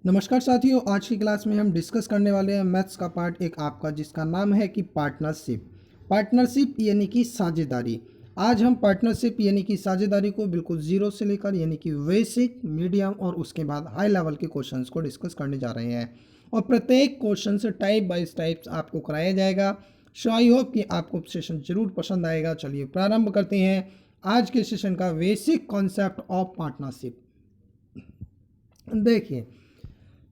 नमस्कार साथियों, आज की क्लास में हम डिस्कस करने वाले हैं मैथ्स का पार्ट एक आपका जिसका नाम है कि पार्टनरशिप। पार्टनरशिप यानी कि साझेदारी। आज हम पार्टनरशिप यानी कि साझेदारी को बिल्कुल जीरो से लेकर यानी कि बेसिक, मीडियम और उसके बाद हाई लेवल के क्वेश्चंस को डिस्कस करने जा रहे हैं और प्रत्येक क्वेश्चन से टाइप बाय टाइप आपको कराया जाएगा। सो आई होप कि आपको सेशन जरूर पसंद आएगा। चलिए प्रारंभ करते हैं आज के सेशन का बेसिक कॉन्सेप्ट ऑफ पार्टनरशिप। देखिए,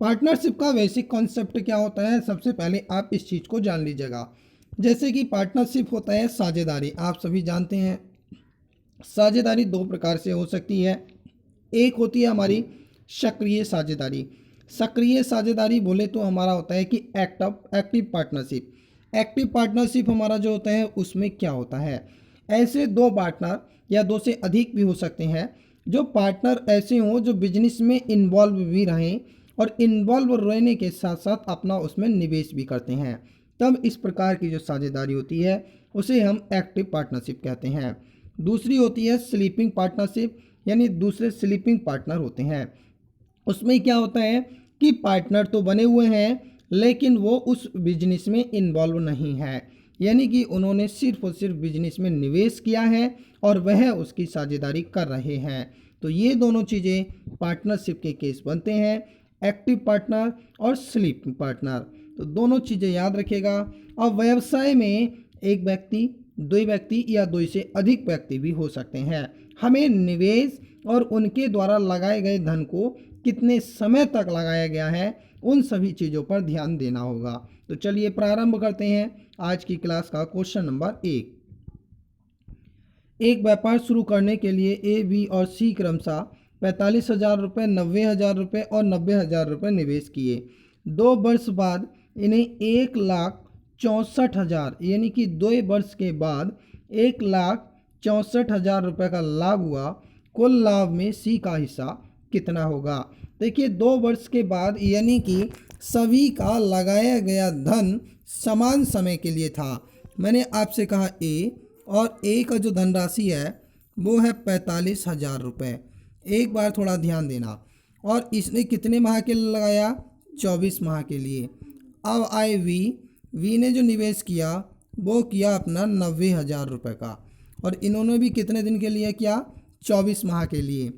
पार्टनरशिप का बेसिक कॉन्सेप्ट क्या होता है, सबसे पहले आप इस चीज़ को जान लीजिएगा। जैसे कि पार्टनरशिप होता है साझेदारी, आप सभी जानते हैं साझेदारी दो प्रकार से हो सकती है। एक होती है हमारी सक्रिय साझेदारी। सक्रिय साझेदारी बोले तो हमारा होता है कि एक्टिव पार्टनरशिप। एक्टिव पार्टनरशिप हमारा जो होता है उसमें क्या होता है, ऐसे दो पार्टनर या दो से अधिक भी हो सकते हैं जो पार्टनर ऐसे हों जो बिजनेस में इन्वॉल्व भी रहें और इन्वॉल्व रहने के साथ साथ अपना उसमें निवेश भी करते हैं। तब इस प्रकार की जो साझेदारी होती है उसे हम एक्टिव पार्टनरशिप कहते हैं। दूसरी होती है स्लीपिंग पार्टनरशिप, यानी दूसरे स्लीपिंग पार्टनर होते हैं। उसमें क्या होता है कि पार्टनर तो बने हुए हैं लेकिन वो उस बिजनेस में इन्वॉल्व नहीं है, यानी कि उन्होंने सिर्फ और सिर्फ बिजनेस में निवेश किया है और वह उसकी साझेदारी कर रहे हैं। तो ये दोनों चीज़ें पार्टनरशिप के केस बनते हैं, एक्टिव पार्टनर और स्लीपिंग पार्टनर। तो दोनों चीज़ें याद रखिएगा। और व्यवसाय में एक व्यक्ति, दो व्यक्ति या दो से अधिक व्यक्ति भी हो सकते हैं। हमें निवेश और उनके द्वारा लगाए गए धन को कितने समय तक लगाया गया है उन सभी चीज़ों पर ध्यान देना होगा। तो चलिए प्रारंभ करते हैं आज की क्लास का क्वेश्चन नंबर 1। एक व्यापार शुरू करने के लिए ए, बी और सी क्रमशः 45,000 रुपये, 90,000 रुपये और 90,000 रुपये निवेश किए। 2 वर्ष बाद इन्हें 1,64,000 यानी कि 2 वर्ष के बाद 1,64,000 रुपये का लाभ हुआ। कुल लाभ में सी का हिस्सा कितना होगा। देखिए, 2 वर्ष के बाद यानी कि सभी का लगाया गया धन समान समय के लिए था। मैंने आपसे कहा ए, और ए का जो धनराशि है वो है 45,000 रुपये। एक बार थोड़ा ध्यान देना। और इसने कितने माह के लिए लगाया, 24 माह के लिए। अब आए वी, वी ने जो निवेश किया वो किया अपना 90,000 रुपये का, और इन्होंने भी कितने दिन के लिए किया, 24 माह के लिए।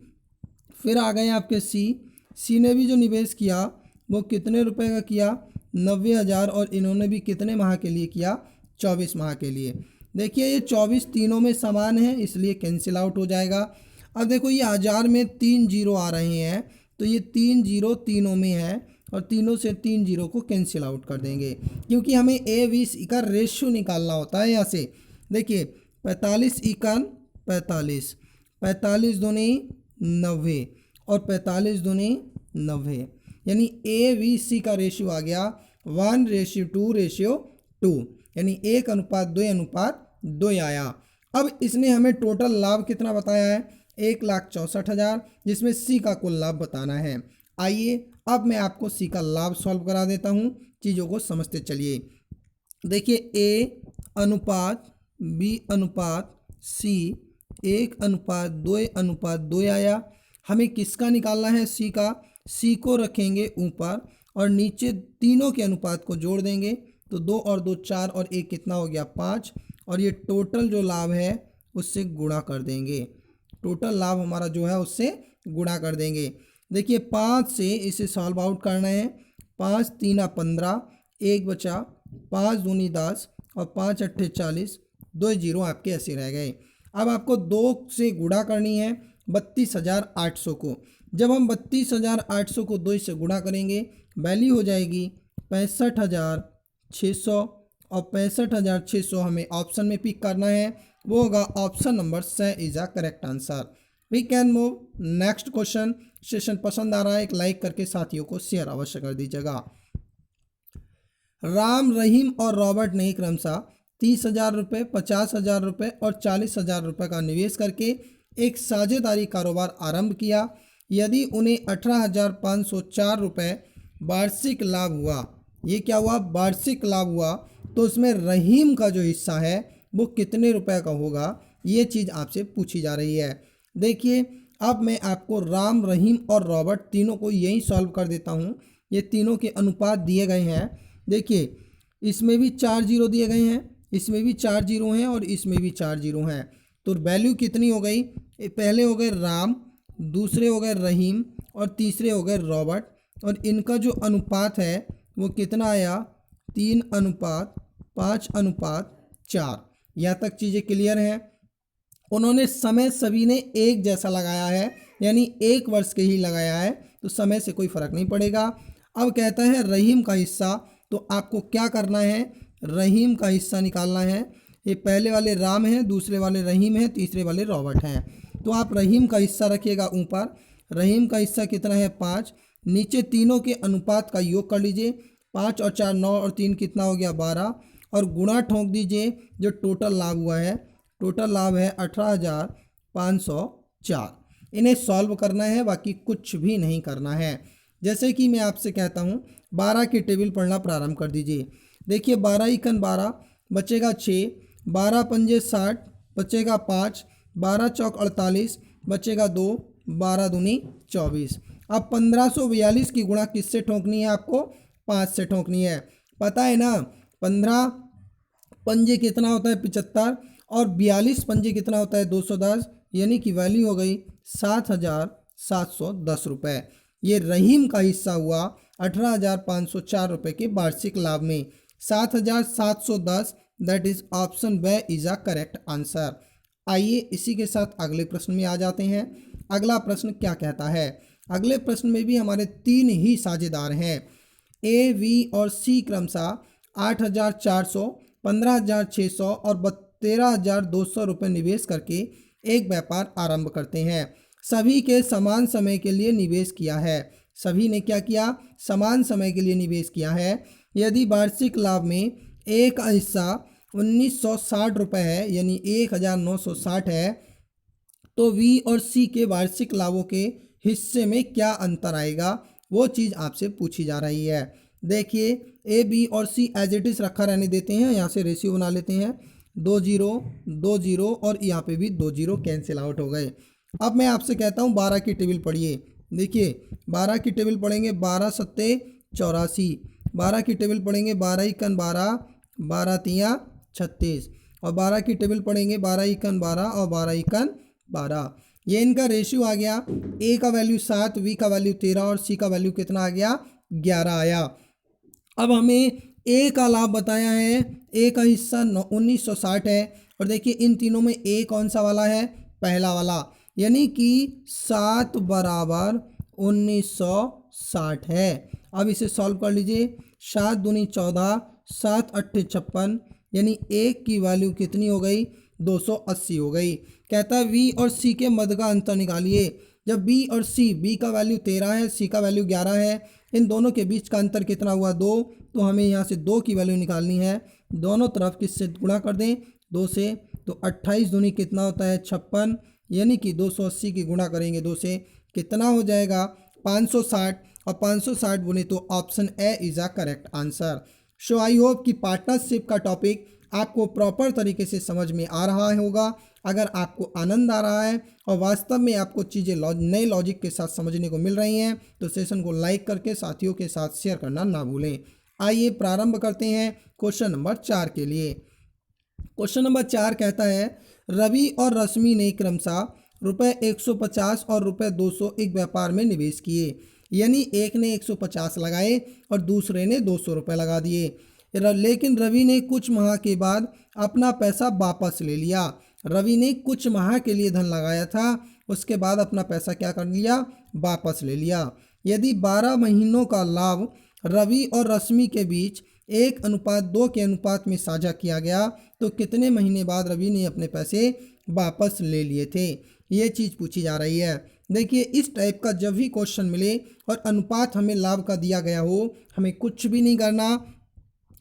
फिर आ गए आपके सी, सी ने भी जो निवेश किया वो कितने रुपए का किया, 90,000, और इन्होंने भी कितने माह के लिए किया, 24 माह के लिए। देखिए ये 24 तीनों में समान है इसलिए कैंसिल आउट हो जाएगा। अब देखो ये 1000 में 3 जीरो आ रहे हैं तो ये 3 जीरो तीनों में है और तीनों से 3 जीरो को कैंसिल आउट कर देंगे, क्योंकि हमें ए 20 का रेशियो निकालना होता है। यहाँ से देखिए 45 इकान 45, 45 दूनी 90 और 45 दूनी 90, यानी ए बी सी का रेशियो आ गया 1:2:2, यानी 1:2:2 आया। अब इसने हमें टोटल लाभ कितना बताया है, 1,64,000, जिसमें सी का कुल लाभ बताना है। आइए अब मैं आपको सी का लाभ सॉल्व करा देता हूँ, चीज़ों को समझते चलिए। देखिए ए अनुपात बी अनुपात सी 1:2:2 आया। हमें किसका निकालना है, सी का। सी को रखेंगे ऊपर और नीचे तीनों के अनुपात को जोड़ देंगे तो 2 और 2 4 और 1 कितना हो गया, 5, और ये टोटल जो लाभ है उससे गुणा कर देंगे। टोटल लाभ हमारा जो है उससे गुणा कर देंगे। देखिए 5 से इसे सॉल्व आउट करना है। 5 3 15, 1 बचा, 5 दूनी 10 और 5 अट्ठे 40, 2 जीरो आपके ऐसे रह गए। अब आपको 2 से गुणा करनी है 32,800 को। जब हम 32,800 को 2 से गुणा करेंगे वैल्यू हो जाएगी 65,600, और 65,600 हमें ऑप्शन में पिक करना है, वो होगा option number C is a correct answer. We can move next question. Session पसंद आ रहा है एक लाइक करके साथियों को शेयर अवश्य कर दीजिएगा। राम, रहीम और रॉबर्ट ने क्रमशः 30,000 रुपये, 50,000 रुपये और 40,000 रुपये का निवेश करके एक साझेदारी कारोबार आरंभ किया। यदि उन्हें 18,504 रुपये वार्षिक लाभ हुआ, ये क्या हुआ, वार्षिक लाभ हुआ, तो उसमें रहीम का जो हिस्सा है वो कितने रुपए का होगा, ये चीज़ आपसे पूछी जा रही है। देखिए अब मैं आपको राम, रहीम और रॉबर्ट तीनों को यही सॉल्व कर देता हूँ। ये तीनों के अनुपात दिए गए हैं। देखिए, इसमें भी 4 जीरो दिए गए हैं, इसमें भी 4 जीरो हैं और इसमें भी 4 जीरो हैं। तो वैल्यू कितनी हो गई? पहले हो गए राम, दूसरे हो गए रहीम और तीसरे हो गए रॉबर्ट। और इनका जो अनुपात है वो कितना आया? 3:5:4। यहाँ तक चीज़ें क्लियर हैं। उन्होंने समय सभी ने एक जैसा लगाया है, यानी 1 वर्ष के ही लगाया है, तो समय से कोई फर्क नहीं पड़ेगा। अब कहता है रहीम का हिस्सा, तो आपको क्या करना है? रहीम का हिस्सा निकालना है। ये पहले वाले राम हैं, दूसरे वाले रहीम हैं, तीसरे वाले रॉबर्ट हैं। तो आप रहीम का हिस्सा रखिएगा ऊपर। रहीम का हिस्सा कितना है? 5। नीचे तीनों के अनुपात का योग कर लीजिए। 5 और 4 9 और 3 कितना हो गया? 12। और गुणा ठोंक दीजिए जो टोटल लाभ हुआ है। टोटल लाभ है 18,504। इन्हें सॉल्व करना है, बाकी कुछ भी नहीं करना है। जैसे कि मैं आपसे कहता हूँ 12 की टेबल पढ़ना प्रारंभ कर दीजिए। देखिए 12 एकन 12 बचेगा 6, 12 पंजे 60 बचेगा 5, 12 चौक 48 बचेगा 2, 12 दूनी 24। अब 1542 की गुणा किससे ठोकनी है? आपको 5 से ठोकनी है। पता है ना, 15 पंजे कितना होता है? 75 और 42 पंजे कितना होता है? 210। यानी कि वैल्यू हो गई 7,710 रुपये। ये रहीम का हिस्सा हुआ 18,504 रुपये के वार्षिक लाभ में। 7,710, दैट इज ऑप्शन ब इज अ करेक्ट आंसर। आइए इसी के साथ अगले प्रश्न में आ जाते हैं। अगला प्रश्न क्या कहता है? अगले प्रश्न में भी हमारे 3 ही साझेदार हैं। ए, वी और सी क्रमशः 8,400, 15,600 और 13,200 रुपये निवेश करके एक व्यापार आरंभ करते हैं। सभी के समान समय के लिए निवेश किया है। सभी ने क्या किया? समान समय के लिए निवेश किया है। यदि वार्षिक लाभ में एक हिस्सा 1,960 रुपये है, यानी 1,960 है, तो वी और सी के वार्षिक लाभों के हिस्से में क्या अंतर आएगा? वो चीज़ आपसे पूछी जा रही है। देखिए, ए, बी और सी एज इट इज़ रखा रहने देते हैं। यहाँ से रेशियो बना लेते हैं। 2 जीरो 2 जीरो और यहाँ पे भी 2 जीरो कैंसिल आउट हो गए। अब मैं आपसे कहता हूँ 12 की टेबल पढ़िए। देखिए 12 की टेबल पढ़ेंगे, 12 सत्ते 84। 12 की टेबल पढ़ेंगे, 12 एकन 12, 12 तिया 36। और 12 की टेबल पढ़ेंगे, 12 एकन 12 और 12 एकन 12। ये इनका रेशियो आ गया। ए का वैल्यू 7, वी का वैल्यू 13 और सी का वैल्यू कितना आ गया? 11 आया। अब हमें ए का लाभ बताया है। ए का हिस्सा 1960 है। और देखिए इन तीनों में ए कौन सा वाला है? पहला वाला, यानी कि 7 बराबर 1960 है। अब इसे सॉल्व कर लीजिए। 7 दूनी 14, 7 अट्ठे 56, यानी एक की वैल्यू कितनी हो गई? 280 हो गई। कहता है वी और सी के मध्य का अंतर निकालिए। जब बी और सी, बी का वैल्यू 13 है, सी का वैल्यू 11 है, इन दोनों के बीच का अंतर कितना हुआ? 2। तो हमें यहाँ से 2 की वैल्यू निकालनी है। दोनों तरफ किससे गुणा कर दें? 2 से। तो 28 दूनी कितना होता है? 56, यानी कि 280 की गुणा करेंगे 2 से, कितना हो जाएगा? 560। और 560 बोले तो option A is a correct answer. So I hope कि पार्टनरशिप का टॉपिक आपको प्रॉपर तरीके से समझ में आ रहा होगा। अगर आपको आनंद आ रहा है और वास्तव में आपको चीज़ें नए लॉजिक के साथ समझने को मिल रही हैं, तो सेशन को लाइक करके साथियों के साथ शेयर करना ना भूलें। आइए प्रारंभ करते हैं क्वेश्चन नंबर 4 के लिए। क्वेश्चन नंबर 4 कहता है रवि और रश्मि ने क्रमशः रुपये 150 और रुपये 200 एक व्यापार में निवेश किए। यानी एक ने 150 लगाए और दूसरे ने 200 रुपये लगा दिए। लेकिन रवि ने कुछ माह के बाद अपना पैसा वापस ले लिया। रवि ने कुछ माह के लिए धन लगाया था, उसके बाद अपना पैसा क्या कर लिया? वापस ले लिया। यदि 12 महीनों का लाभ रवि और रश्मि के बीच 1:2 के अनुपात में साझा किया गया, तो कितने महीने बाद रवि ने अपने पैसे वापस ले लिए थे? ये चीज़ पूछी जा रही है। देखिए इस टाइप का जब भी क्वेश्चन मिले और अनुपात हमें लाभ का दिया गया हो, हमें कुछ भी नहीं करना।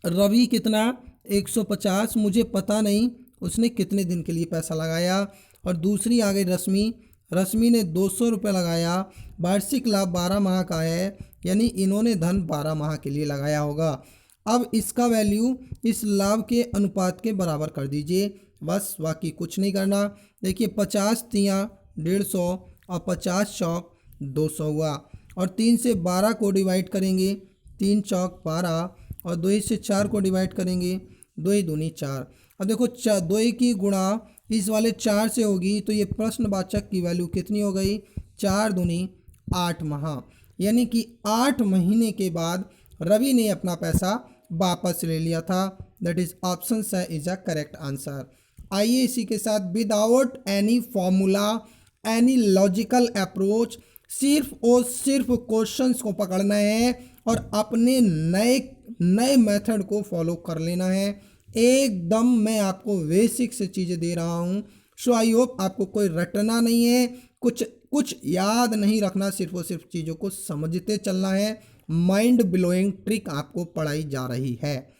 रवि कितना? 150, मुझे पता नहीं उसने कितने दिन के लिए पैसा लगाया। और दूसरी आ गई रश्मि, रश्मि ने 200 रुपये लगाया। वार्षिक लाभ 12 माह का है, यानी इन्होंने धन 12 माह के लिए लगाया होगा। अब इसका वैल्यू इस लाभ के अनुपात के बराबर कर दीजिए, बस, बाकी कुछ नहीं करना। देखिए 50 तिया 150 और 50 चौक 200 हुआ। और 3 से 12 को डिवाइड करेंगे, 3 चौक 12, और 2 से 4 को डिवाइड करेंगे, 2 दूनी 4। अब देखो 2 की गुणा इस वाले 4 से होगी, तो ये प्रश्नवाचक की वैल्यू कितनी हो गई, 4 दूनी 8 माह, यानी कि 8 महीने के बाद रवि ने अपना पैसा वापस ले लिया था। दैट इज ऑप्शन स इज अ करेक्ट आंसर। आइए इसी के साथ without any formula, any logical approach, सिर्फ और सिर्फ क्वेश्चंस को पकड़ना है और अपने नए नए मेथड को फॉलो कर लेना है। एकदम मैं आपको बेसिक से चीज़ें दे रहा हूँ। सो आई होप आपको कोई रटना नहीं है, कुछ कुछ याद नहीं रखना, सिर्फ और सिर्फ चीज़ों को समझते चलना है। माइंड ब्लोइंग ट्रिक आपको पढ़ाई जा रही है।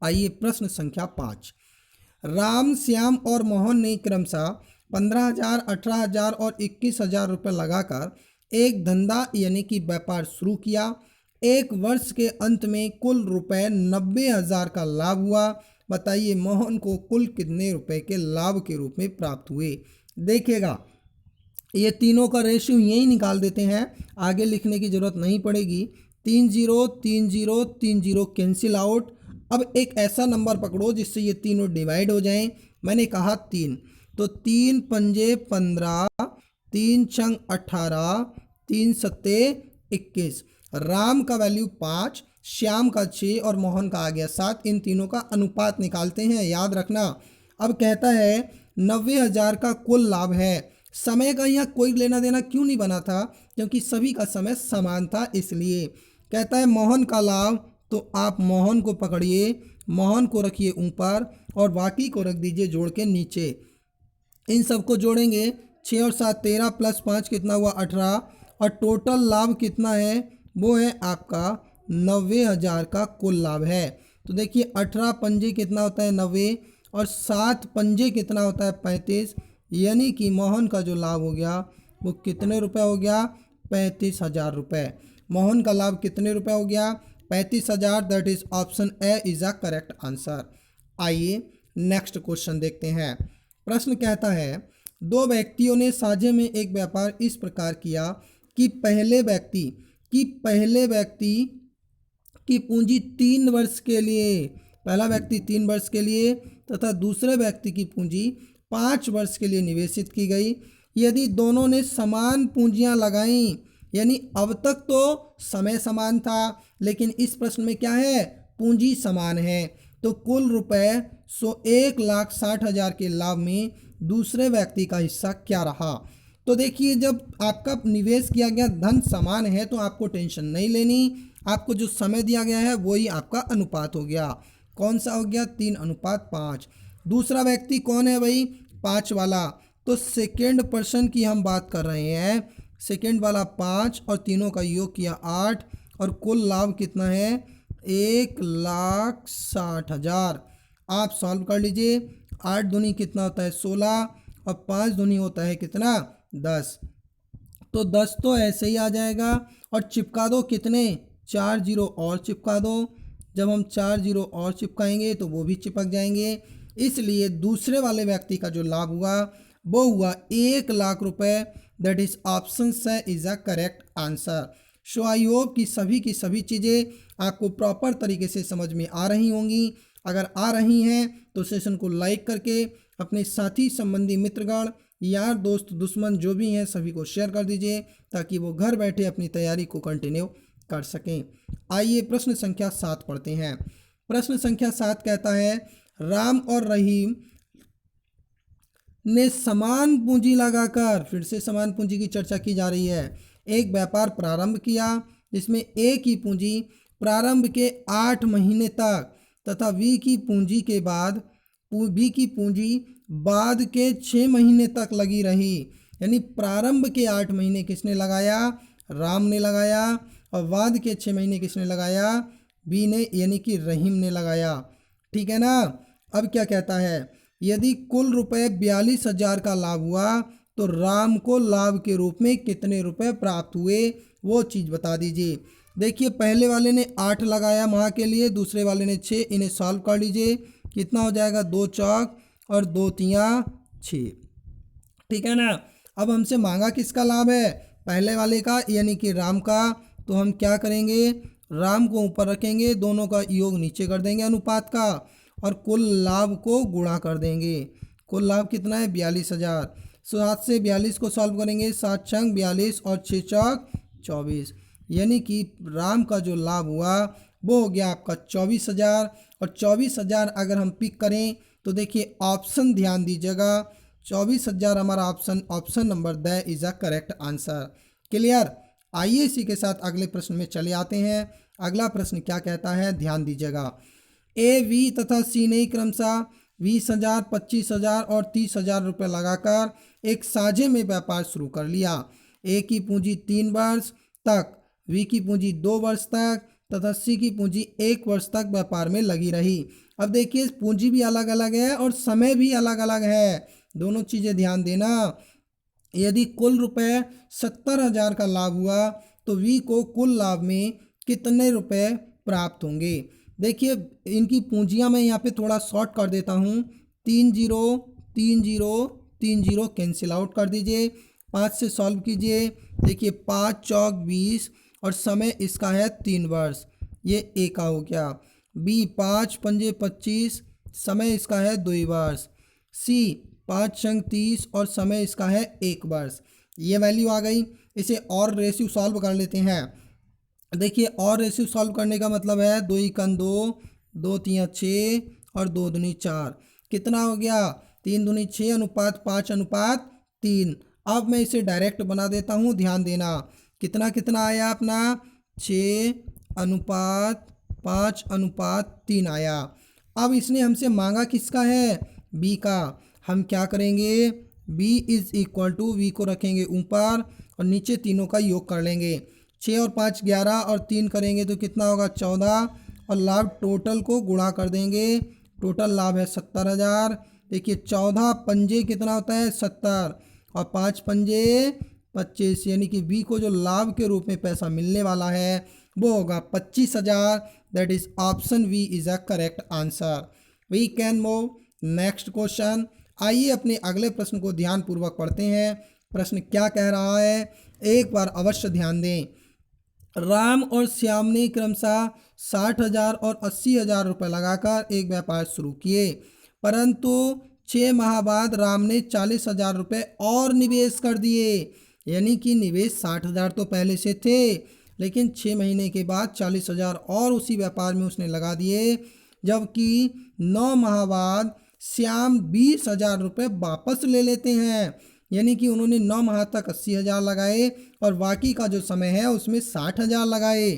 आइए प्रश्न संख्या 5। राम, श्याम और मोहन ने क्रमशः 15,000, 18,000 और 21,000 रुपये लगाकर एक धंधा यानी कि व्यापार शुरू किया। एक वर्ष के अंत में कुल रुपए 90,000 का लाभ हुआ। बताइए मोहन को कुल कितने रुपए के लाभ के रूप में प्राप्त हुए। देखिएगा ये तीनों का रेशियो यही निकाल देते हैं, आगे लिखने की जरूरत नहीं पड़ेगी। 3 0 3 0 3 0 कैंसिल आउट। अब एक ऐसा नंबर पकड़ो जिससे ये तीनों डिवाइड हो जाएं। मैंने कहा 3, तो 3 पंजे 15, 3 छंग 18, 3 सत्ते 21। राम का वैल्यू 5, श्याम का 6 और मोहन का आ गया 7। इन तीनों का अनुपात निकालते हैं, याद रखना। अब कहता है 90,000 का कुल लाभ है। समय का यहाँ कोई लेना देना क्यों नहीं बना था, क्योंकि सभी का समय समान था, इसलिए कहता है मोहन का लाभ, तो आप मोहन को पकड़िए, मोहन को रखिए ऊपर और बाकी को रख दीजिए जोड़ के नीचे। इन सबको जोड़ेंगे, 6 और 7 13 प्लस 5 कितना हुआ 18, और टोटल लाभ कितना है, वो है आपका 90,000 का कुल लाभ है। तो देखिए 18 पंजे कितना होता है 90, और 7 पंजे कितना होता है 35, यानी कि मोहन का जो लाभ हो गया वो कितने रुपए हो गया, 35,000 रुपये। मोहन का लाभ कितने रुपए हो गया, 35,000। That is option A is a correct answer. आइए नेक्स्ट क्वेश्चन देखते हैं। प्रश्न कहता है दो व्यक्तियों ने साझे में एक व्यापार इस प्रकार किया कि पहले व्यक्ति की पूंजी 3 वर्ष के लिए, पहला व्यक्ति 3 वर्ष के लिए तथा दूसरे व्यक्ति की पूंजी 5 वर्ष के लिए निवेशित की गई। यदि दोनों ने समान पूंजियां लगाई, यानी अब तक तो समय समान था, लेकिन इस प्रश्न में क्या है, पूंजी समान है, तो कुल रुपए 1,60,000 के लाभ में दूसरे व्यक्ति का हिस्सा क्या रहा। तो देखिए जब आपका निवेश किया गया धन समान है तो आपको टेंशन नहीं लेनी, आपको जो समय दिया गया है वही आपका अनुपात हो गया। कौन सा हो गया, 3:5। दूसरा व्यक्ति कौन है भाई, 5 वाला, तो सेकेंड पर्सन की हम बात कर रहे हैं। सेकेंड वाला 5 और तीनों का योग किया 8, और कुल लाभ कितना है 1,60,000। आप सॉल्व कर लीजिए। 8 दूनी कितना होता है 16, और 5 दूनी होता है कितना 10, तो 10 तो ऐसे ही आ जाएगा। और चिपका दो कितने, 4 0 और चिपका दो। जब हम 4 0 और चिपकाएंगे तो वो भी चिपक जाएंगे। इसलिए दूसरे वाले व्यक्ति का जो लाभ हुआ वो हुआ 1,00,000 रुपये। दैट इज ऑप्शन स is a correct answer. So I hope कि सभी चीज़ें आपको प्रॉपर तरीके से समझ में आ रही होंगी। अगर आ रही हैं तो सेशन को लाइक करके अपने साथी संबंधी मित्रगण, यार दोस्त, दुश्मन जो भी हैं सभी को शेयर कर दीजिए ताकि वो घर बैठे अपनी तैयारी को कंटिन्यू कर सकें। आइए प्रश्न संख्या 7 पढ़ते हैं। प्रश्न संख्या 7 कहता है राम और रहीम ने समान पूंजी लगाकर, फिर से समान पूंजी की चर्चा की जा रही है, एक व्यापार प्रारंभ किया जिसमें ए की पूंजी प्रारंभ के 8 महीने तक तथा बी की पूंजी बाद के 6 महीने तक लगी रही। यानी प्रारंभ के 8 महीने किसने लगाया, राम ने लगाया, और बाद के 6 महीने किसने लगाया, बी ने, यानी कि रहीम ने लगाया। ठीक है ना। अब क्या कहता है, यदि कुल रुपए 42,000 का लाभ हुआ तो राम को लाभ के रूप में कितने रुपए प्राप्त हुए, वो चीज़ बता दीजिए। देखिए पहले वाले ने 8 लगाया माह के लिए, दूसरे वाले ने 6, इन्हें सॉल्व कर लीजिए। कितना हो जाएगा, 2 चौक और 2 तियाँ 6। ठीक है ना। अब हमसे मांगा किसका लाभ है, पहले वाले का यानी कि राम का। तो हम क्या करेंगे, राम को ऊपर रखेंगे, दोनों का योग नीचे कर देंगे अनुपात का, और कुल लाभ को गुणा कर देंगे। कुल लाभ कितना है, 42,000। 7 से 42 को सॉल्व करेंगे, 7 छंग 42 और 6 चौक 24, यानी कि राम का जो लाभ हुआ वो हो गया आपका 24,000। और 24,000 अगर हम पिक करें तो देखिए ऑप्शन ध्यान दीजिएगा, 24,000 हमारा option number the is a correct answer. Clear. आइए इसी के साथ अगले प्रश्न में चले आते हैं। अगला प्रश्न क्या कहता है, ध्यान दीजिएगा। ए, वी तथा सी ने क्रमशः 20,000, 25,000 और 30,000 रुपये लगाकर एक साझे में व्यापार शुरू कर लिया। ए की पूंजी 3 वर्ष तक, वी की पूंजी 2 वर्ष तक तथा सी की पूंजी 1 वर्ष तक व्यापार में लगी रही। अब देखिए पूंजी भी अलग अलग है और समय भी अलग अलग है, दोनों चीज़ें ध्यान देना। यदि कुल रुपए 70,000 का लाभ हुआ तो वी को कुल लाभ में कितने रुपए प्राप्त होंगे। देखिए इनकी पूंजियां मैं यहाँ पे थोड़ा शॉर्ट कर देता हूँ, 3 zero 3 zero 3 zero cancel out कर दीजिए, 5 से सॉल्व कीजिए। देखिए 5 चौक 20 और समय इसका है 3 वर्ष, ये ए का हो गया। बी 5 पंजे 25, समय इसका है 2 वर्ष। सी 5 छंग 30 और समय इसका है 1 वर्ष। ये वैल्यू आ गई। इसे और रेशियो सॉल्व कर लेते हैं। देखिए और रेशियो सॉल्व करने का मतलब है 2 एकन 2, 2 तियाँ 6 और 2 दूनी 4, कितना हो गया 3 दूनी 6 अनुपात 5 अनुपात 3। अब मैं इसे डायरेक्ट बना देता हूँ, ध्यान देना। कितना कितना आया अपना, 6 अनुपात 5 अनुपात 3 आया। अब इसने हमसे मांगा किसका है, बी का। हम क्या करेंगे, b is equal to, V को रखेंगे ऊपर और नीचे तीनों का योग कर लेंगे। 6 और 5 11 और 3 करेंगे तो कितना होगा 14, और लाभ टोटल को गुणा कर देंगे। टोटल लाभ है 70,000। देखिए 14 पंजे कितना होता है 70 और 5 पंजे 25, यानी कि बी को जो लाभ के रूप में पैसा मिलने वाला है वो होगा 25,000। That is option V is a correct answer. We can move next question. आइए अपने अगले प्रश्न को ध्यानपूर्वक पढ़ते हैं। प्रश्न क्या कह रहा है, एक बार अवश्य ध्यान दें। राम और श्याम ने क्रमशः 60,000 और 80,000 रुपये लगाकर एक व्यापार शुरू किए, परंतु 6 माह बाद राम ने 40,000 रुपये और निवेश कर दिए। यानी कि निवेश 60,000 तो पहले से थे, लेकिन 6 महीने के बाद 40,000 और उसी व्यापार में उसने लगा दिए। जबकि 9 माह बाद श्याम 20,000 रुपये वापस ले लेते हैं। यानी कि उन्होंने 9 माह तक 80,000 लगाए और बाकी का जो समय है उसमें 60,000 लगाए।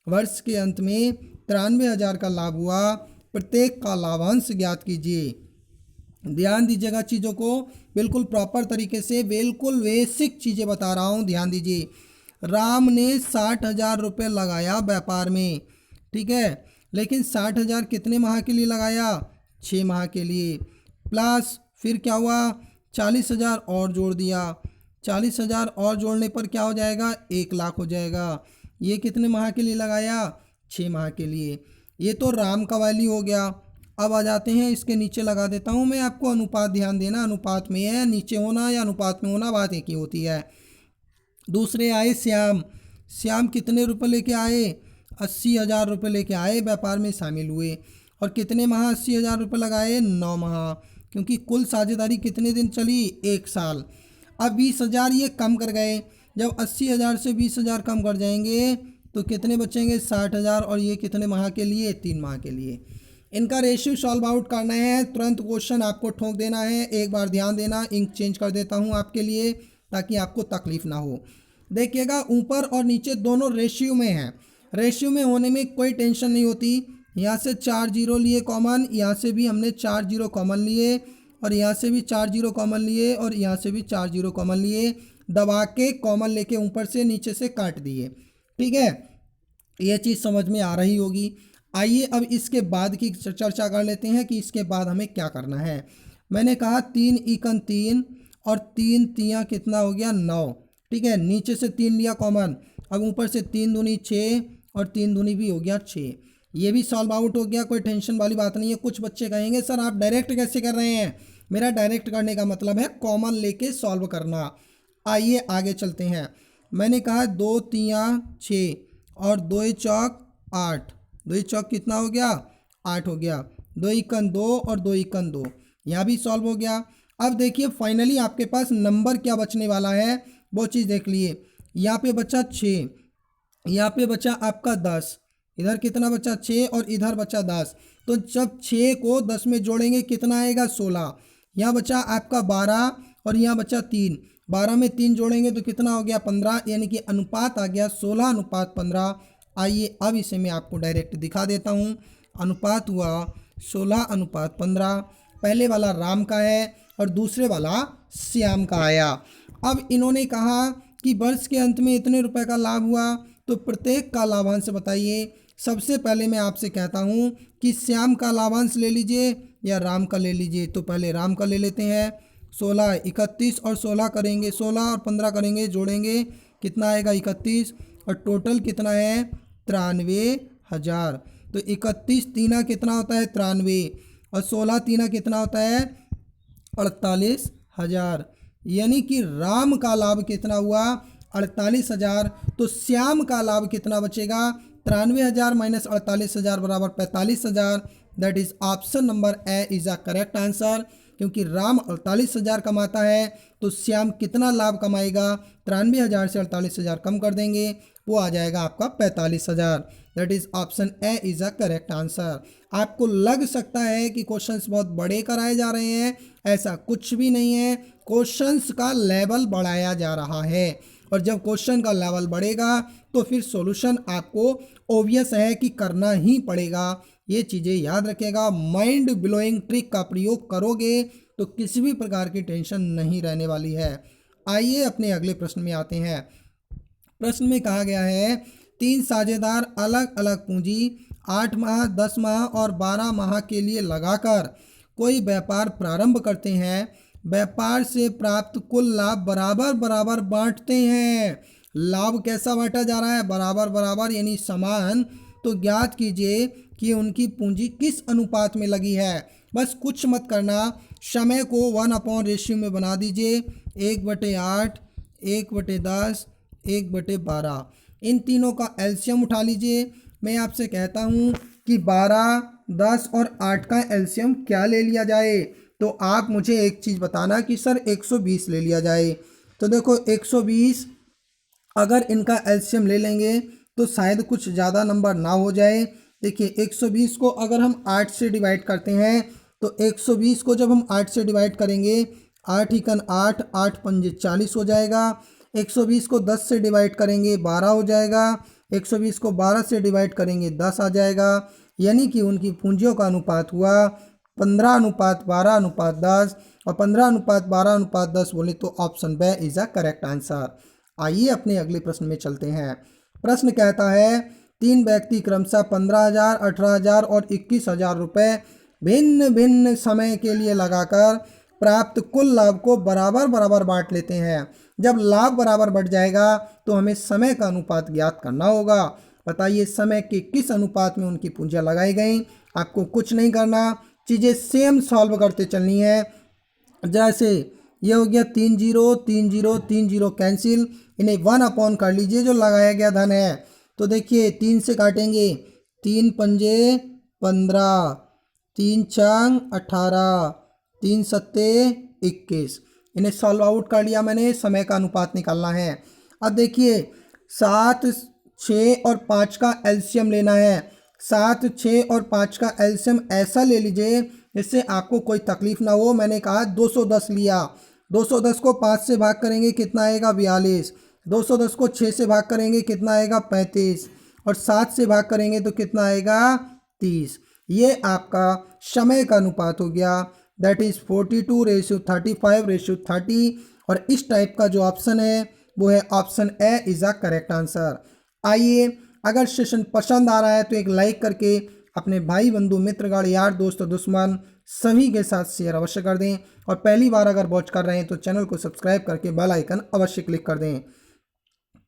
वर्ष के अंत में 93,000 का लाभ हुआ। प्रत्येक का लाभांश ज्ञात कीजिए। ध्यान दीजिएगा, चीज़ों को बिल्कुल प्रॉपर तरीके से, बिल्कुल बेसिक चीज़ें बता रहा हूँ, ध्यान दीजिए। राम ने 60,000 रुपये लगाया व्यापार में, ठीक है, लेकिन 60,000 कितने माह के लिए लगाया, 6 माह के लिए। प्लस फिर क्या हुआ, 40,000 और जोड़ दिया। 40,000 और जोड़ने पर क्या हो जाएगा, 1 लाख हो जाएगा। ये कितने माह के लिए लगाया, 6 माह के लिए। ये तो राम का वैल्यू हो गया। अब आ जाते हैं, इसके नीचे लगा देता हूँ मैं आपको अनुपात, ध्यान देना। अनुपात में है, नीचे होना या अनुपात में होना बात एक ही होती है। दूसरे आए श्याम। श्याम कितने रुपए लेके आए, 80,000 रुपये लेके आए, व्यापार में शामिल हुए। और कितने माह 80,000 रुपये लगाए, 9 माह, क्योंकि कुल साझेदारी कितने दिन चली, 1 साल। अब 20,000 ये कम कर गए। जब 80,000 से 20,000 कम कर जाएंगे तो कितने बचेंगे, 60,000। और ये कितने माह के लिए, 3 माह के लिए। इनका रेशियो सॉल्व आउट करना है, तुरंत क्वेश्चन आपको ठोक देना है। एक बार ध्यान देना, इंक चेंज कर देता हूँ आपके लिए ताकि आपको तकलीफ ना हो। देखिएगा ऊपर और नीचे दोनों रेशियो में हैं। रेशियो में होने में कोई टेंशन नहीं होती। यहाँ से 4 जीरो लिए कॉमन, यहाँ से भी हमने 4 जीरो कॉमन लिए, और यहाँ से भी 4 जीरो कॉमन लिए, और यहाँ से भी 4 जीरो कॉमन लिए। दबा के कॉमन लेके ऊपर से नीचे से काट दिए, ठीक है। ये चीज़ समझ में आ रही होगी। आइए अब इसके बाद की चर्चा कर लेते हैं कि इसके बाद हमें क्या करना है। मैंने कहा 3 एकन 3 और 3 तियाँ कितना हो गया, 9, ठीक है। नीचे से 3 लिया कॉमन, अब ऊपर से 3 दूनी 6 और 3 दूनी भी हो गया 6। ये भी सॉल्व आउट हो गया, कोई टेंशन वाली बात नहीं है। कुछ बच्चे कहेंगे सर आप डायरेक्ट कैसे कर रहे हैं। मेरा डायरेक्ट करने का मतलब है कॉमन लेके सॉल्व करना। आइए आगे चलते हैं। मैंने कहा 2 तिया 6 और 2 चौक 8, 2 चौक कितना हो गया 8 हो गया, 2 इक्कन 2 और 2 इक्कन 2, यहाँ भी सॉल्व हो गया। अब देखिए फाइनली आपके पास नंबर क्या बचने वाला है वो चीज़ देख लिए। यहाँ पे बचा 6, यहाँ पे बचा आपका 10, इधर कितना बचा 6 और इधर बचा 10। तो जब 6 को 10 में जोड़ेंगे कितना आएगा 16। यहाँ बचा आपका 12 और यहाँ बचा 3, 12 में 3 जोड़ेंगे तो कितना हो गया 15, यानी कि अनुपात आ गया 16:15। आइए अब इसे मैं आपको डायरेक्ट दिखा देता हूँ। अनुपात हुआ 16:15। पहले वाला राम का है और दूसरे वाला श्याम का आया। अब इन्होंने कहा कि वर्ष के अंत में इतने रुपए का लाभ हुआ, तो प्रत्येक का लाभांश बताइए। सबसे पहले मैं आपसे कहता हूँ कि श्याम का लाभांश ले लीजिए या राम का ले लीजिए। तो पहले राम का ले लेते हैं। 16, 31 और 16 करेंगे, 16 और 15 करेंगे, जोड़ेंगे कितना आएगा 31, और टोटल कितना है 93,000। तो 31 तीना कितना होता है 93 और 16 तीना कितना होता है 48,000। यानी कि राम का लाभ कितना हुआ 48,000। तो श्याम का लाभ कितना बचेगा 93,000 माइनस 48,000 बराबर 45,000। That is option number A is a correct answer. क्योंकि राम 48,000 कमाता है तो श्याम कितना लाभ कमाएगा 93,000 से 48,000 कम कर देंगे, वो आ जाएगा आपका 45,000। That is option A is a correct answer. आपको लग सकता है कि क्वेश्चंस बहुत बड़े कराए जा रहे हैं, ऐसा कुछ भी नहीं है। क्वेश्चंस का लेवल बढ़ाया जा रहा है और जब क्वेश्चन का लेवल बढ़ेगा तो फिर सॉल्यूशन आपको ऑब्वियस है कि करना ही पड़ेगा। ये चीज़ें याद रखिएगा। माइंड ब्लोइंग ट्रिक का प्रयोग करोगे तो किसी भी प्रकार की टेंशन नहीं रहने वाली है। आइए अपने अगले प्रश्न में आते हैं। प्रश्न में कहा गया है 3 साझेदार अलग अलग पूंजी 8 माह 10 माह और 12 माह के लिए लगाकर कोई व्यापार प्रारंभ करते हैं। व्यापार से प्राप्त कुल लाभ बराबर बराबर बांटते हैं। लाभ कैसा बांटा जा रहा है बराबर बराबर यानी समान। तो ज्ञात कीजिए कि उनकी पूंजी किस अनुपात में लगी है। बस कुछ मत करना, समय को 1/रेशियो में बना दीजिए। 1/8, 1/10, 1/12। इन तीनों का एलसीएम उठा लीजिए। मैं आपसे कहता हूँ कि 12, 10 और 8 का एलसीएम क्या ले लिया जाए। तो आप मुझे एक चीज़ बताना कि सर 120 ले लिया जाए। तो देखो 120 अगर इनका एलसीएम ले लेंगे तो शायद कुछ ज़्यादा नंबर ना हो जाए। देखिए 120 को अगर हम 8 से डिवाइड करते हैं तो 120 को जब हम 8 से डिवाइड करेंगे 8 इकन 8, 8 पंजे 40 हो जाएगा। 120 को 10 से डिवाइड करेंगे 12 हो जाएगा। 120 को 12 से डिवाइड करेंगे 10 आ जाएगा। यानी कि उनकी पूंजियों का अनुपात हुआ 15:12:10 और 15:12:10 बोले तो option B is a correct answer. आइए अपने अगले प्रश्न में चलते हैं। प्रश्न कहता है 3 व्यक्ति क्रमशः 15,000, 18,000 और 21,000 रुपये भिन्न भिन्न समय के लिए लगाकर प्राप्त कुल लाभ को बराबर बराबर बांट लेते हैं। जब लाभ बराबर बढ़ जाएगा तो हमें समय का अनुपात ज्ञात करना होगा। बताइए समय के किस अनुपात में उनकी पूंजियाँ लगाई गई। आपको कुछ नहीं करना, चीज़ें सेम सॉल्व करते चलनी है। जैसे ये हो गया 3 0 3 0 3 0 कैंसिल, इन्हें 1 कर लीजिए जो लगाया गया धन है। तो देखिए 3 से काटेंगे 3 पंजे 15, 3 छंग 18, 3 सत्ते 21। इन्हें सॉल्व आउट कर लिया मैंने, समय का अनुपात निकालना है। अब देखिए 7, 6 और 5 का एलसीएम लेना है। 7, 6 और 5 का एलसीएम ऐसा ले लीजिए जिससे आपको कोई तकलीफ ना हो। मैंने कहा 210 लिया। 210 को 5 से भाग करेंगे कितना आएगा 42। 210 को 6 से भाग करेंगे कितना आएगा 35 और 7 से भाग करेंगे तो कितना आएगा 30। ये आपका समय का अनुपात हो गया। That is 42:35:30। और इस टाइप का जो ऑप्शन है वो है option A is a correct answer. आइए अगर सेशन पसंद आ रहा है तो एक लाइक करके अपने भाई बंधु मित्रगण यार दोस्त दुश्मन सभी के साथ शेयर अवश्य कर दें। और पहली बार अगर वॉच कर रहे हैं तो चैनल को सब्सक्राइब करके बेल आइकन अवश्य क्लिक कर दें।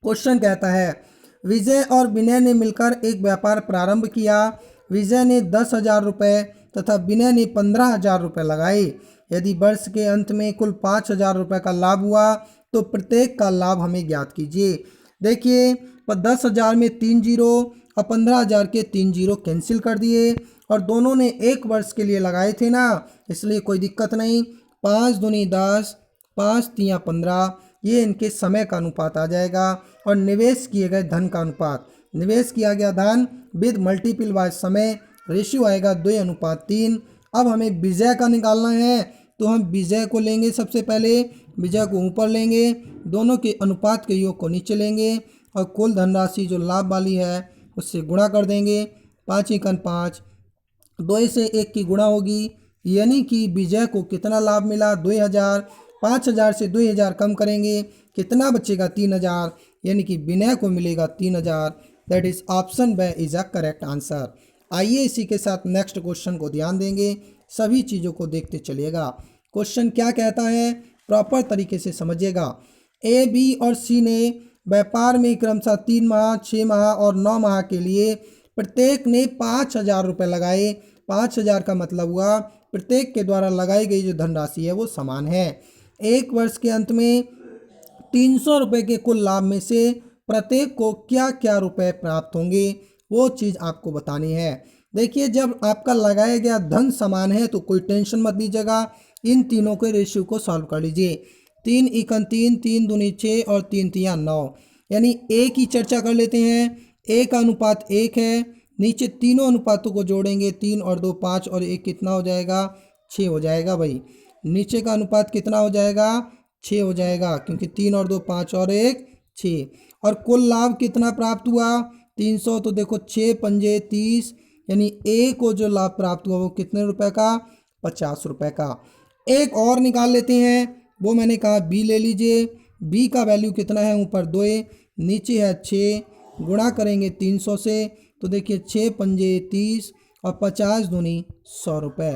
क्वेश्चन कहता है विजय और विनय ने मिलकर एक व्यापार प्रारंभ किया। विजय ने 10,000 रुपये तथा विनय ने 15,000 रुपये लगाए। यदि वर्ष के अंत में कुल 5,000 रुपये का लाभ हुआ तो प्रत्येक का लाभ हमें ज्ञात कीजिए। देखिए 10,000 में 3 जीरो और 15,000 के 3 जीरो कैंसिल कर दिए और दोनों ने 1 वर्ष के लिए लगाए थे ना, इसलिए कोई दिक्कत नहीं। 5 दूनी 10, 5 तियाँ 15, ये इनके समय का अनुपात आ जाएगा। और निवेश किए गए धन का अनुपात, निवेश किया गया धन विद मल्टीपल बाय समय, रेशियो आएगा 2:3। अब हमें विजय का निकालना है, तो हम विजय को लेंगे। सबसे पहले विजय को ऊपर लेंगे, दोनों के अनुपात के योग को नीचे लेंगे और कुल धनराशि जो लाभ वाली है उससे गुणा कर देंगे। 5 एकन 5, 2 से 1 की गुणा होगी, यानी कि विजय को कितना लाभ मिला 2,000। 5,000 से 2,000 कम करेंगे, कितना बचेगा 3,000, यानी कि विनय को मिलेगा 3,000। दैट इज ऑप्शन ब इज अ करेक्ट आंसर। आइए इसी के साथ नेक्स्ट क्वेश्चन को ध्यान देंगे, सभी चीज़ों को देखते चलिएगा। क्वेश्चन क्या कहता है प्रॉपर तरीके से समझिएगा। ए, बी और सी ने व्यापार में क्रमशः 3 माह, 6 माह और 9 माह के लिए प्रत्येक ने 5,000 रुपये लगाए। 5,000 का मतलब हुआ प्रत्येक के द्वारा लगाई गई जो धनराशि है वो समान है। एक वर्ष के अंत में 300 रुपये के कुल लाभ में से प्रत्येक को क्या क्या रुपए प्राप्त होंगे, वो चीज़ आपको बतानी है। देखिए जब आपका लगाया गया धन समान है तो कोई टेंशन मत लीजिएगा, इन तीनों के रेशियो को सॉल्व कर लीजिए। 3 एकन 3, 3 दूनी 6 और 3 तियाँ 9, यानी एक ही चर्चा कर लेते हैं। एक का अनुपात 1 है, नीचे तीनों अनुपातों को जोड़ेंगे, 3 और 2 5 और 1 कितना हो जाएगा 6 हो जाएगा भाई। नीचे का अनुपात कितना हो जाएगा 6 हो जाएगा, क्योंकि 3 और 2 5 और 1 6। और कुल लाभ कितना प्राप्त हुआ 300, तो देखो 6 पंजे 30, यानी ए को जो लाभ प्राप्त हुआ वो कितने रुपए का 50 रुपए का। एक और निकाल लेते हैं, वो मैंने कहा बी ले लीजिए। बी का वैल्यू कितना है ऊपर 2, नीचे है 6, गुणा करेंगे 300 से, तो देखिए 6 पंजे 30 और 50 दूनी 100 रुपये,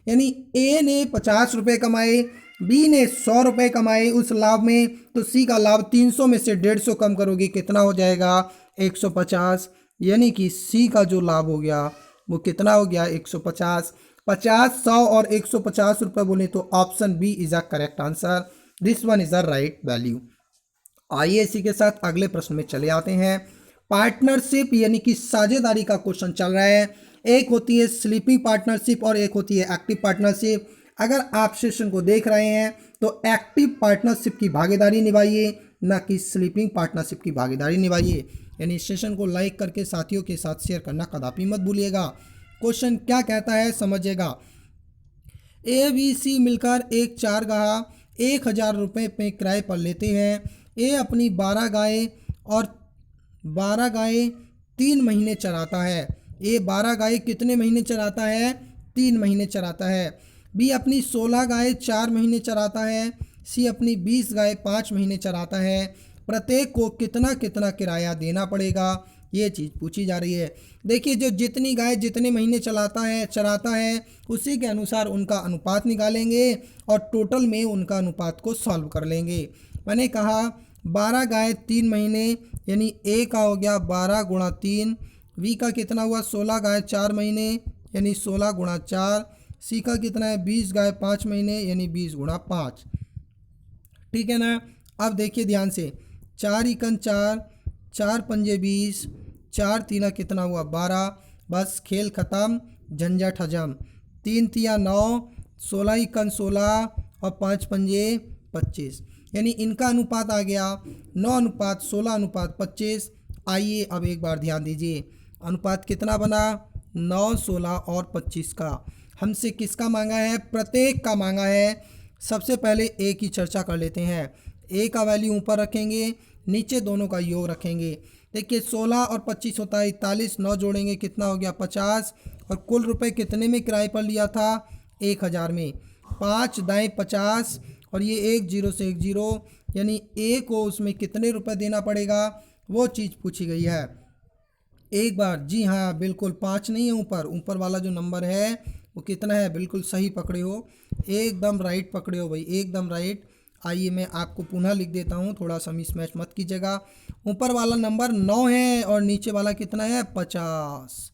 यानी ए ने 50 रुपये कमाए, बी ने 100 रुपये कमाए उस लाभ में। तो सी का लाभ 300 में से 150 कम करोगे कितना हो जाएगा 150, यानी कि सी का जो लाभ हो गया वो कितना हो गया 150। 50, 100 और 150 रुपये बोले तो option B is a correct answer. This one is a right value. आइए इसी के साथ अगले प्रश्न में चले आते हैं। पार्टनरशिप यानी कि साझेदारी का क्वेश्चन चल रहा है। एक होती है स्लीपिंग पार्टनरशिप और एक होती है एक्टिव पार्टनरशिप। अगर आप सेशन को देख रहे हैं तो एक्टिव पार्टनरशिप की भागीदारी निभाइए, ना कि स्लीपिंग पार्टनरशिप की भागीदारी निभाइए। यानी सेशन को लाइक करके साथियों के साथ शेयर करना कदापि मत भूलिएगा। क्वेश्चन क्या कहता है समझिएगा। ए बी सी मिलकर एक चारगाह 1,000 रुपये में किराए पर लेते हैं। ए अपनी 12 गायें और 12 गायें 3 महीने चराता है। ए 12 गायें कितने महीने चराता है 3 महीने चराता है। बी अपनी 16 गायें 4 महीने चराता है। सी अपनी 20 गायें 5 महीने चराता है। प्रत्येक को कितना कितना किराया देना पड़ेगा, ये चीज़ पूछी जा रही है। देखिए जो जितनी गाय जितने महीने चराता है उसी के अनुसार उनका अनुपात निकालेंगे और टोटल में उनका अनुपात को सॉल्व कर लेंगे। मैंने कहा 12 गाय 3 महीने, यानी ए का हो गया 12 गुणा 3, बी का कितना हुआ 16 गाय 4 महीने, यानी 16 गुणा 4, सी का कितना है 20 गाय 5 महीने, यानी 20 गुणा 5। ठीक है ना। अब देखिए ध्यान से, 4 एकन 4, 4 पंजे 20, 4 तीना कितना हुआ 12, बस खेल ख़त्म, झंझट हजम। 3 तिया 9, 16 एकन 16 और 5 पंजे 25, यानी इनका अनुपात आ गया 9 अनुपात 16 अनुपात 25। आइए अब एक बार ध्यान दीजिए, अनुपात कितना बना 9, 16 और 25 का। हमसे किसका मांगा है प्रत्येक का मांगा है। सबसे पहले ए की चर्चा कर लेते हैं। ए का वैल्यू ऊपर रखेंगे, नीचे दोनों का योग रखेंगे। देखिए 16 और 25 होता है 41, 9 जोड़ेंगे कितना हो गया 50, और कुल रुपए कितने में किराए पर लिया था 1,000 में। 5 दाएँ 50 और ये 1 0 से 1 0, यानी ए को उसमें कितने रुपए देना पड़ेगा वो चीज़ पूछी गई है। एक बार जी हाँ बिल्कुल 5 नहीं है, ऊपर वाला जो नंबर है वो कितना है, बिल्कुल सही पकड़े हो, एकदम राइट पकड़े हो भाई, एकदम राइट। आइए मैं आपको पुनः लिख देता हूँ, थोड़ा सा मिसमैच मत कीजिएगा। ऊपर वाला नंबर 9 है और नीचे वाला कितना है 50।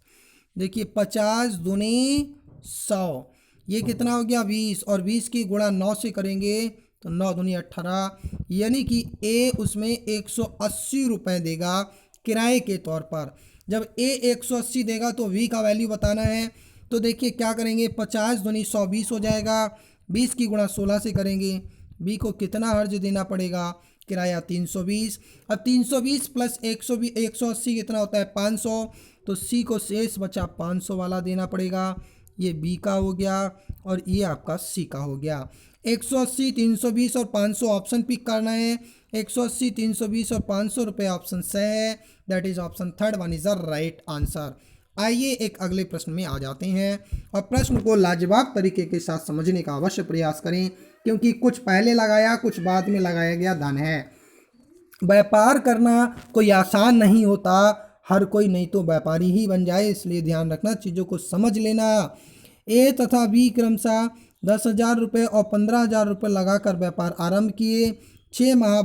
देखिए 50 दूनी 100, ये कितना हो गया 20, और 20 की गुणा 9 से करेंगे तो 9 दूनी 18, यानी कि ए उसमें 180 रुपये देगा किराए के तौर पर। जब ए 180 देगा तो वी का वैल्यू बताना है। तो देखिए क्या करेंगे, 50 दूनी 120 हो जाएगा, 20 की गुणा 16 से करेंगे। बी को कितना हर्ज देना पड़ेगा, किराया 320। अब 320 प्लस 180 कितना होता है 500, तो सी को शेष बचा 500 वाला देना पड़ेगा। ये बी का हो गया और ये आपका सी का हो गया। 180, 320 और 500 ऑप्शन पिक करना है। 180, 320 और 500 रुपये ऑप्शन से है, that is option third one is the right answer. आइए एक अगले प्रश्न में आ जाते हैं और प्रश्न को लाजवाब तरीके के साथ समझने का अवश्य प्रयास करें, क्योंकि कुछ पहले लगाया कुछ बाद में लगाया गया धन है। व्यापार करना कोई आसान नहीं होता, हर कोई नहीं तो व्यापारी ही बन जाए, इसलिए ध्यान रखना, चीज़ों को समझ लेना। ए तथा बी क्रमशः 10,000 रुपये और 15,000 रुपये लगाकर व्यापार आरंभ किए। 6 माह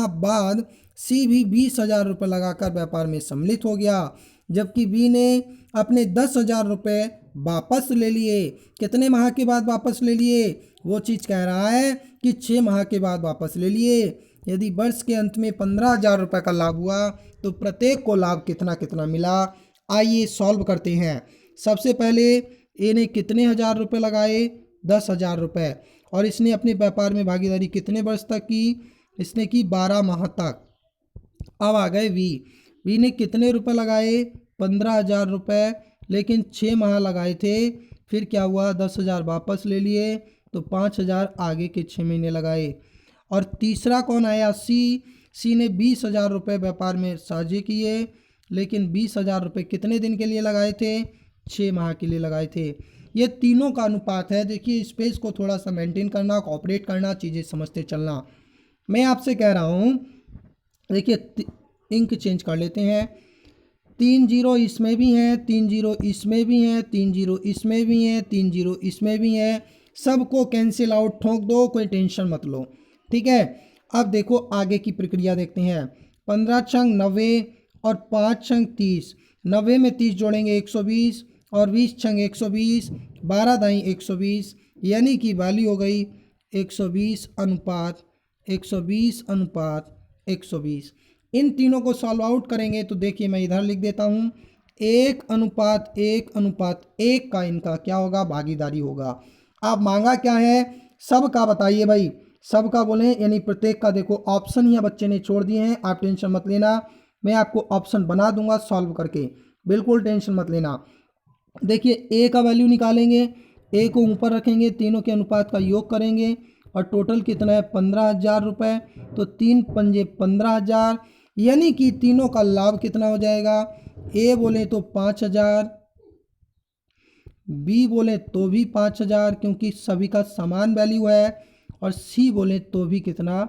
बाद सी भी 20,000 रुपये लगाकर व्यापार में सम्मिलित हो गया, जबकि बी ने अपने 10,000 रुपये वापस ले लिए। कितने माह के बाद वापस ले लिए, वो चीज़ कह रहा है कि 6 माह के बाद वापस ले लिए। यदि वर्ष के अंत में 15,000 रुपये का लाभ हुआ तो प्रत्येक को लाभ कितना कितना मिला। आइए सॉल्व करते हैं। सबसे पहले ए ने कितने हज़ार रुपये लगाए, 10,000 रुपये, और इसने अपने व्यापार में भागीदारी कितने वर्ष तक की, इसने की 12 माह तक। अब आ गए वी ने कितने रुपए लगाए, 15,000 रुपये, लेकिन 6 माह लगाए थे। फिर क्या हुआ, 10,000 वापस ले लिए, तो 5,000 आगे के 6 महीने लगाए। और तीसरा कौन आया, सी ने 20,000 रुपये व्यापार में साझे किए, लेकिन 20,000 रुपये कितने दिन के लिए लगाए थे, 6 माह के लिए लगाए थे। ये तीनों का अनुपात है। देखिए स्पेस को थोड़ा सा मेंटेन करना, कोऑपरेट करना, चीज़ें समझते चलना। मैं आपसे कह रहा हूँ, देखिए इंक चेंज कर लेते हैं। 3 जीरो इसमें भी हैं, 3 जीरो इसमें भी हैं, 3 जीरो इसमें भी हैं, 3 जीरो इसमें भी हैं। सबको कैंसिल आउट ठोक दो, कोई टेंशन मत लो, ठीक है। अब देखो आगे की प्रक्रिया देखते हैं। 15 छंग 90 और 5 छंग 30, 90 में 30 जोड़ेंगे 120 और 20 छंग 120, 12 दाई 120, यानी कि वैल्यू हो गई 120 अनुपात 120 अनुपात 120। इन तीनों को सॉल्व आउट करेंगे तो देखिए मैं इधर लिख देता हूँ, 1:1:1 का इनका क्या होगा, भागीदारी होगा। अब मांगा क्या है, सब का बताइए भाई, सब का बोले यानी प्रत्येक का। देखो ऑप्शन यहाँ बच्चे ने छोड़ दिए हैं, आप टेंशन मत लेना, मैं आपको ऑप्शन बना दूंगा सॉल्व करके, बिल्कुल टेंशन मत लेना। देखिए ए का वैल्यू निकालेंगे, ए को ऊपर रखेंगे, तीनों के अनुपात का योग करेंगे और टोटल कितना है 15,000 रुपये, तो 3 पंजे 15,000, यानी कि तीनों का लाभ कितना हो जाएगा, ए बोले तो 5,000, बी बोले तो भी 5,000 क्योंकि सभी का समान वैल्यू है, और सी बोले तो भी कितना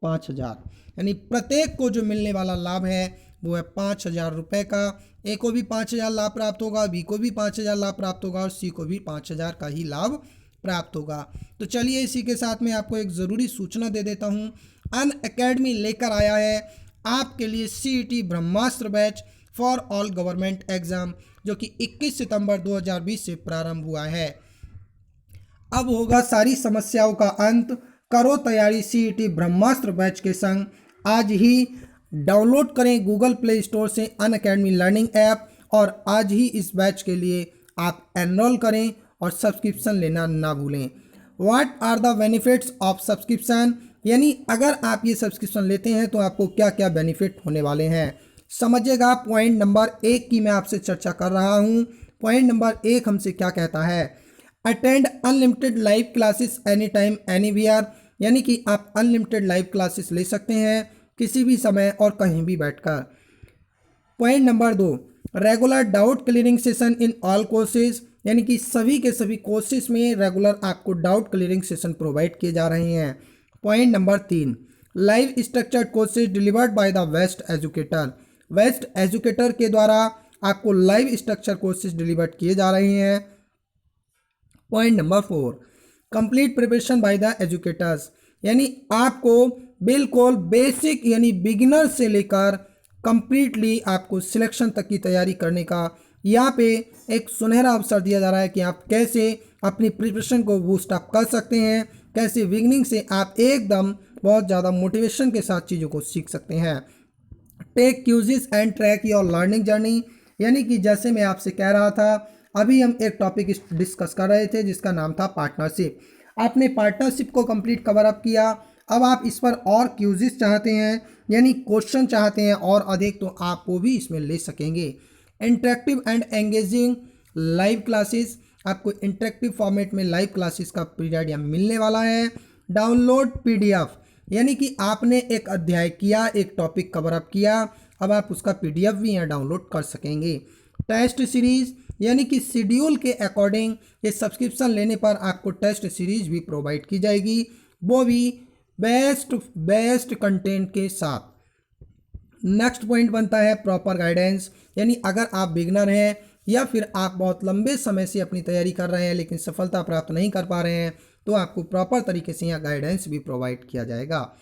5,000, यानी प्रत्येक को जो मिलने वाला लाभ है वो है 5,000 रुपये का। ए को भी 5,000 लाभ प्राप्त होगा, बी को भी 5,000 लाभ प्राप्त होगा और सी को भी 5,000 का ही लाभ प्राप्त होगा। तो चलिए इसी के साथ मैं आपको एक ज़रूरी सूचना दे देता हूँ। अनअकैडमी लेकर आया है आपके लिए CET Brahmastra batch for all government exam, जो कि 21 सितंबर 2020 से प्रारंभ हुआ है। अब होगा सारी समस्याओं का अंत। करो तैयारी CET ब्रह्मास्त्र बैच के संग। आज ही डाउनलोड करें गूगल प्ले स्टोर से अनअकैडमी लर्निंग ऐप और आज ही इस बैच के लिए आप एनरोल करें और सब्सक्रिप्शन लेना ना भूलें। What are the benefits of subscription, यानी अगर आप ये सब्सक्रिप्शन लेते हैं तो आपको क्या क्या बेनिफिट होने वाले हैं, समझिएगा। पॉइंट नंबर 1 की मैं आपसे चर्चा कर रहा हूँ। पॉइंट नंबर 1 हमसे क्या कहता है, attend unlimited live classes any time anywhere, यानी कि आप अनलिमिटेड लाइव क्लासेस ले सकते हैं किसी भी समय और कहीं भी बैठकर। Point number 2, regular doubt clearing session in all courses, यानी कि सभी के सभी कोर्सेज में रेगुलर आपको डाउट क्लियरिंग सेशन प्रोवाइड किए जा रहे हैं। Point number 3, live structured courses delivered by the best educator, best educator के द्वारा आपको लाइव स्ट्रक्चर कोर्सेज डिलीवर्ड किए जा रहे हैं। Point number 4, complete preparation by the educators, यानी आपको बिल्कुल बेसिक यानी बिगिनर से लेकर कंप्लीटली आपको सिलेक्शन तक की तैयारी करने का यहाँ पे एक सुनहरा अवसर दिया जा रहा है कि आप कैसे अपनी प्रिपरेशन को बूस्ट अप कर सकते हैं कैसे बिगनिंग से आप एकदम बहुत ज़्यादा मोटिवेशन के साथ चीज़ों को सीख सकते हैं। Take quizzes and track your learning journey, यानी कि जैसे मैं आपसे कह रहा था, अभी हम एक टॉपिक डिस्कस कर रहे थे जिसका नाम था पार्टनरशिप। आपने पार्टनरशिप को कंप्लीट कवर अप किया, अब आप इस पर और क्यूजेस चाहते हैं यानी क्वेश्चन चाहते हैं और अधिक, तो आप वो भी इसमें ले सकेंगे। Interactive and engaging live classes, आपको इंटरेक्टिव फॉर्मेट में लाइव क्लासेस का पीरियड यहाँ मिलने वाला है। डाउनलोड पीडीएफ, यानी कि आपने एक अध्याय किया, एक टॉपिक कवर अप किया, अब आप उसका पीडीएफ भी यहाँ डाउनलोड कर सकेंगे। टेस्ट सीरीज, यानी कि शेड्यूल के अकॉर्डिंग ये सब्सक्रिप्शन लेने पर आपको टेस्ट सीरीज भी प्रोवाइड की जाएगी, वो भी बेस्ट कंटेंट के साथ। नेक्स्ट पॉइंट बनता है प्रॉपर गाइडेंस, यानी अगर आप बिगनर हैं या फिर आप बहुत लंबे समय से अपनी तैयारी कर रहे हैं लेकिन सफलता प्राप्त नहीं कर पा रहे हैं, तो आपको प्रॉपर तरीके से यहाँ गाइडेंस भी प्रोवाइड किया जाएगा।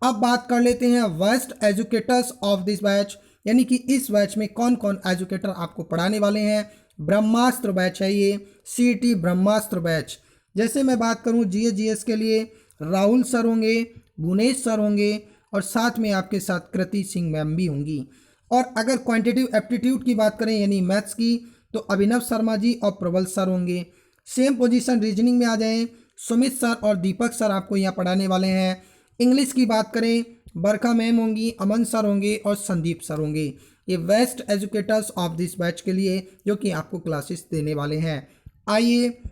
अब बात कर लेते हैं best educators of this batch, यानी कि इस बैच में कौन कौन एजुकेटर आपको पढ़ाने वाले हैं। ब्रह्मास्त्र बैच है ये, सीईटी ब्रह्मास्त्र बैच। जैसे मैं बात करूँ जीएस के लिए राहुल सर होंगे, भुवनेश सर होंगे और साथ में आपके साथ कृति सिंह मैम भी होंगी। और अगर क्वांटिटेटिव एप्टीट्यूड की बात करें यानी मैथ्स की, तो अभिनव शर्मा जी और प्रबल सर होंगे। सेम पोजीशन रीजनिंग में आ जाएं, सुमित सर और दीपक सर आपको यहाँ पढ़ाने वाले हैं। इंग्लिश की बात करें, बरखा मैम होंगी, अमन सर होंगे और संदीप सर होंगे। ये best educators of this batch के लिए जो कि आपको क्लासेस देने वाले हैं। आइए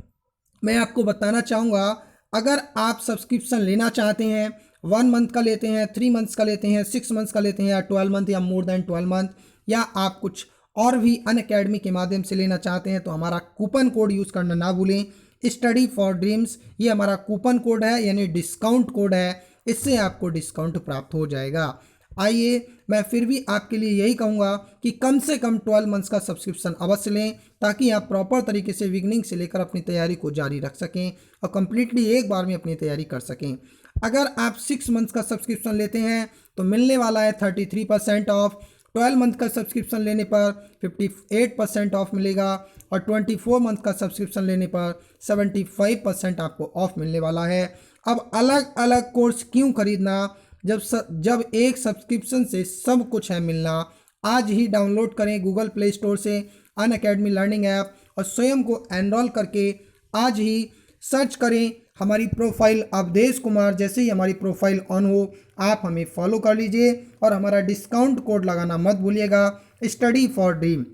मैं आपको बताना चाहूँगा, अगर आप सब्सक्रिप्शन लेना चाहते हैं, 1 मंथ का लेते हैं, 3 मंथ्स का लेते हैं, 6 मंथ्स का लेते हैं या 12 मंथ या मोर देन 12 मंथ, या आप कुछ और भी अनअकैडमी के माध्यम से लेना चाहते हैं, तो हमारा कूपन कोड यूज़ करना ना भूलें, स्टडी फॉर ड्रीम्स। ये हमारा कूपन कोड है यानी डिस्काउंट कोड है, इससे आपको डिस्काउंट प्राप्त हो जाएगा। आइए मैं फिर भी आपके लिए यही कहूँगा कि कम से कम 12 मंथ्स का सब्सक्रिप्शन अवश्य लें, ताकि आप प्रॉपर तरीके से बिगनिंग से लेकर अपनी तैयारी को जारी रख सकें और कंप्लीटली एक बार में अपनी तैयारी कर सकें। अगर आप 6 मंथ्स का सब्सक्रिप्शन लेते हैं तो मिलने वाला है 33% ऑफ, 12 मंथ का सब्सक्रिप्शन लेने पर 58% ऑफ मिलेगा और 24 मंथ का सब्सक्रिप्शन लेने पर 75% आपको ऑफ मिलने वाला है। अब अलग अलग कोर्स क्यों खरीदना जब एक सब्सक्रिप्शन से सब कुछ है मिलना। आज ही डाउनलोड करें गूगल प्ले स्टोर से अनअकैडमी लर्निंग ऐप और स्वयं को एनरोल करके आज ही सर्च करें हमारी प्रोफाइल अवधेश कुमार। जैसे ही हमारी प्रोफाइल ऑन हो आप हमें फॉलो कर लीजिए और हमारा डिस्काउंट कोड लगाना मत भूलिएगा, study for dream.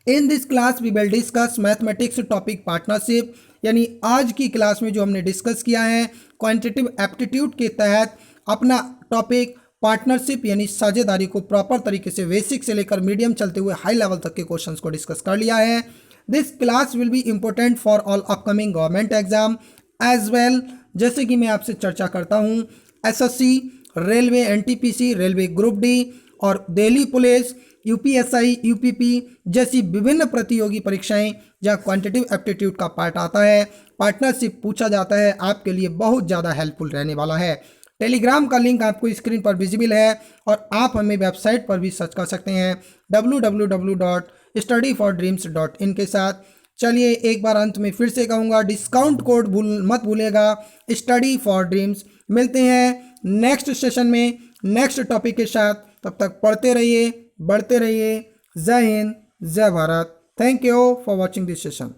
In this class we will discuss mathematics topic partnership, यानी आज की क्लास में जो हमने डिस्कस किया है क्वांटिटेटिव एप्टीट्यूड के तहत अपना टॉपिक पार्टनरशिप यानी साझेदारी को प्रॉपर तरीके से बेसिक से लेकर मीडियम चलते हुए हाई लेवल तक के क्वेश्चंस को डिस्कस कर लिया है। This class will be important for all upcoming government exam as well. जैसे कि मैं आपसे चर्चा करता हूँ SSC, railway NTPC, railway group D और दिल्ली पुलिस, यूपीएसआई, यूपीपी जैसी विभिन्न प्रतियोगी परीक्षाएं जहाँ क्वांटिटेटिव एप्टीट्यूड का पार्ट आता है, पार्टनरशिप पूछा जाता है, आपके लिए बहुत ज़्यादा हेल्पफुल रहने वाला है। टेलीग्राम का लिंक आपको स्क्रीन पर विजिबल है और आप हमें वेबसाइट पर भी सर्च कर सकते हैं www.studyfordreams.in के साथ। चलिए एक बार अंत में फिर से कहूँगा, डिस्काउंट कोड मत भूलेगा, स्टडी फॉर ड्रीम्स। मिलते हैं नेक्स्ट सेशन में नेक्स्ट टॉपिक के साथ, तब तक पढ़ते रहिए, बढ़ते रहिए। जय हिंद, जय Bharat. Thank you for watching this session.